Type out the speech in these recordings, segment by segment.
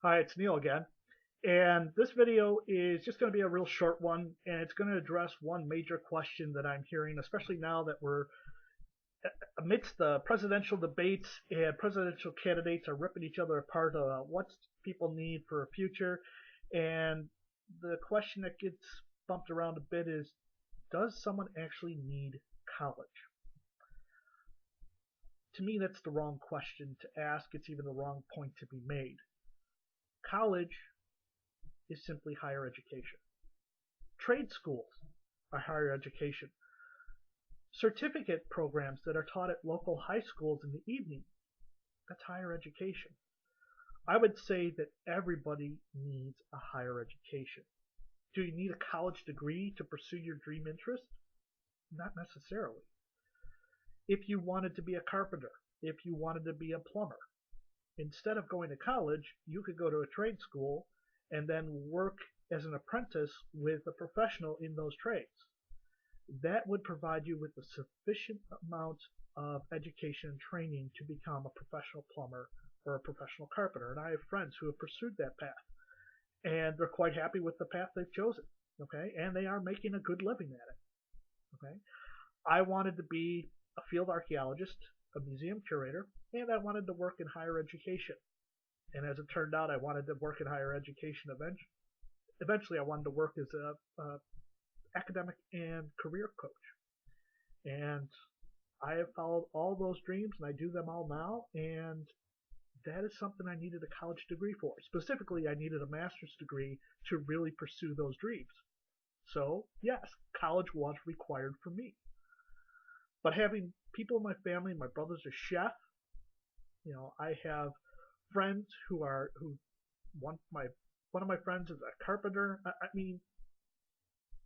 Hi, it's Neil again. And this video is just going to be a real short one, and it's going to address one major question that I'm hearing, especially now that we're amidst the presidential debates and presidential candidates are ripping each other apart about what people need for a future. And the question that gets bumped around a bit is, does someone actually need college? To me, that's the wrong question to ask. It's even the wrong point to be made. College is simply higher education. Trade schools are higher education. Certificate programs that are taught at local high schools in the evening, that's higher education. I would say that everybody needs a higher education. Do you need a college degree to pursue your dream interest? Not necessarily. If you wanted to be a carpenter, if you wanted to be a plumber, instead of going to college, you could go to a trade school and then work as an apprentice with a professional in those trades. That would provide you with a sufficient amount of education and training to become a professional plumber or a professional carpenter. And I have friends who have pursued that path, and they're quite happy with the path they've chosen. Okay, and they are making a good living at it. Okay, I wanted to be a field archaeologist, a museum curator, and I wanted to work in higher education. And as it turned out, I wanted to work in higher education eventually. I wanted to work as a academic and career coach. And I have followed all those dreams and I do them all now. And that is something I needed a college degree for. Specifically, I needed a master's degree to really pursue those dreams. So, yes, college was required for me. But having people in my family, my brother's a chef. I have friends who one of my friends is a carpenter. I mean,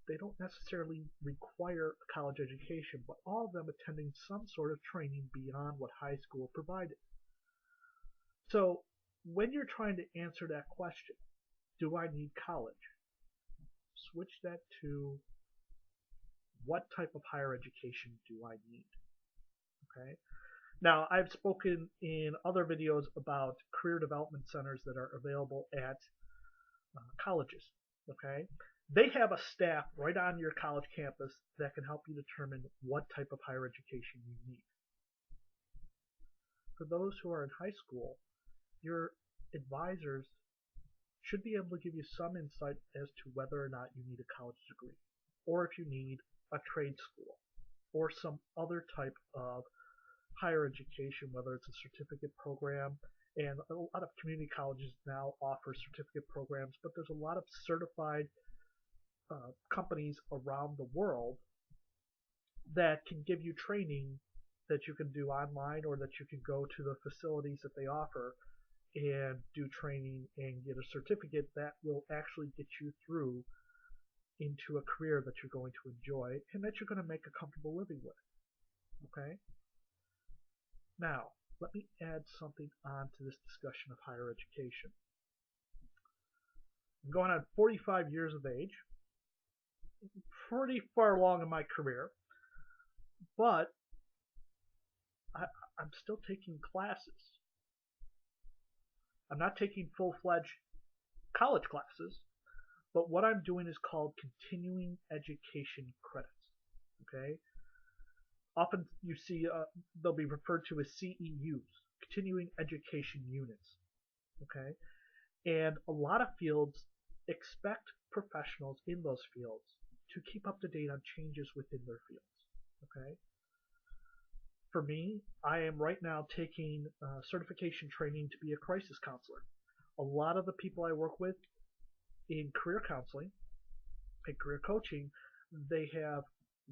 they don't necessarily require a college education, but all of them attending some sort of training beyond what high school provided. So when you're trying to answer that question, do I need college? Switch that to what type of higher education do I need? Okay. Now, I've spoken in other videos about career development centers that are available at colleges. Okay. They have a staff right on your college campus that can help you determine what type of higher education you need. For those who are in high school, your advisors should be able to give you some insight as to whether or not you need a college degree, or if you need a trade school, or some other type of higher education, whether it's a certificate program. And a lot of community colleges now offer certificate programs, but there's a lot of certified companies around the world that can give you training that you can do online or that you can go to the facilities that they offer and do training and get a certificate that will actually get you through into a career that you're going to enjoy and that you're going to make a comfortable living with. Okay? Now, let me add something on to this discussion of higher education. I'm going on 45 years of age, pretty far along in my career, but I, I'm still taking classes. I'm not taking full-fledged college classes, but what I'm doing is called continuing education credits. Okay? Often you see they'll be referred to as CEUs, continuing education units. Okay? And a lot of fields expect professionals in those fields to keep up to date on changes within their fields. Okay? For me, I am right now taking certification training to be a crisis counselor. A lot of the people I work with in career counseling and career coaching, they have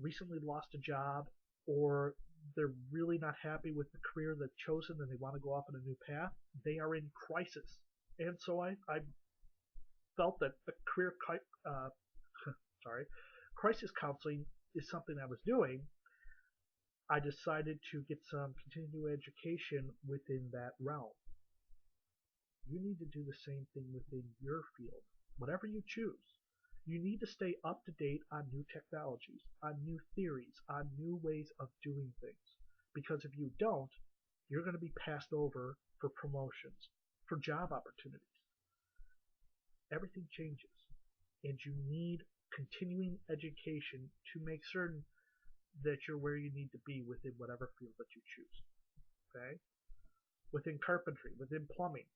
recently lost a job or they're really not happy with the career they've chosen and they want to go off on a new path. They are in crisis. And so I felt that the sorry, crisis counseling is something I was doing. I decided to get some continuing education within that realm. You need to do the same thing within your field, whatever you choose. You need to stay up to date on new technologies, on new theories, on new ways of doing things. Because if you don't, you're going to be passed over for promotions, for job opportunities. everything changes, and you need continuing education to make certain that you're where you need to be within whatever field that you choose. Okay? Within carpentry, within plumbing,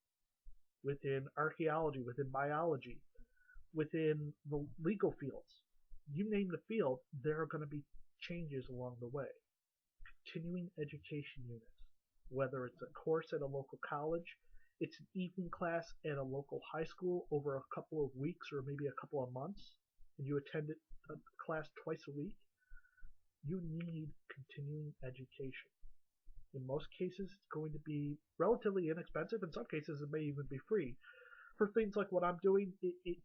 within archaeology, within biology, within the legal fields. You name the field, there are going to be changes along the way. Continuing education units, whether it's a course at a local college, it's an evening class at a local high school over a couple of weeks or maybe a couple of months, and you attend a class twice a week, you need continuing education. In most cases, it's going to be relatively inexpensive. In some cases, it may even be free. For things like what I'm doing, it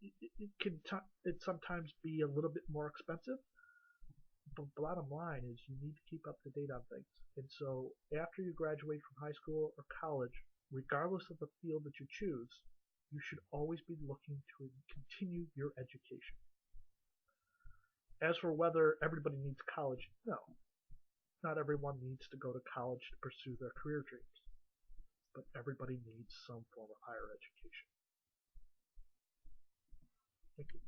can it sometimes be a little bit more expensive. But bottom line is you need to keep up to date on things. And so after you graduate from high school or college, regardless of the field that you choose, you should always be looking to continue your education. As for whether everybody needs college, no. Not everyone needs to go to college to pursue their career dreams, but everybody needs some form of higher education. Thank you.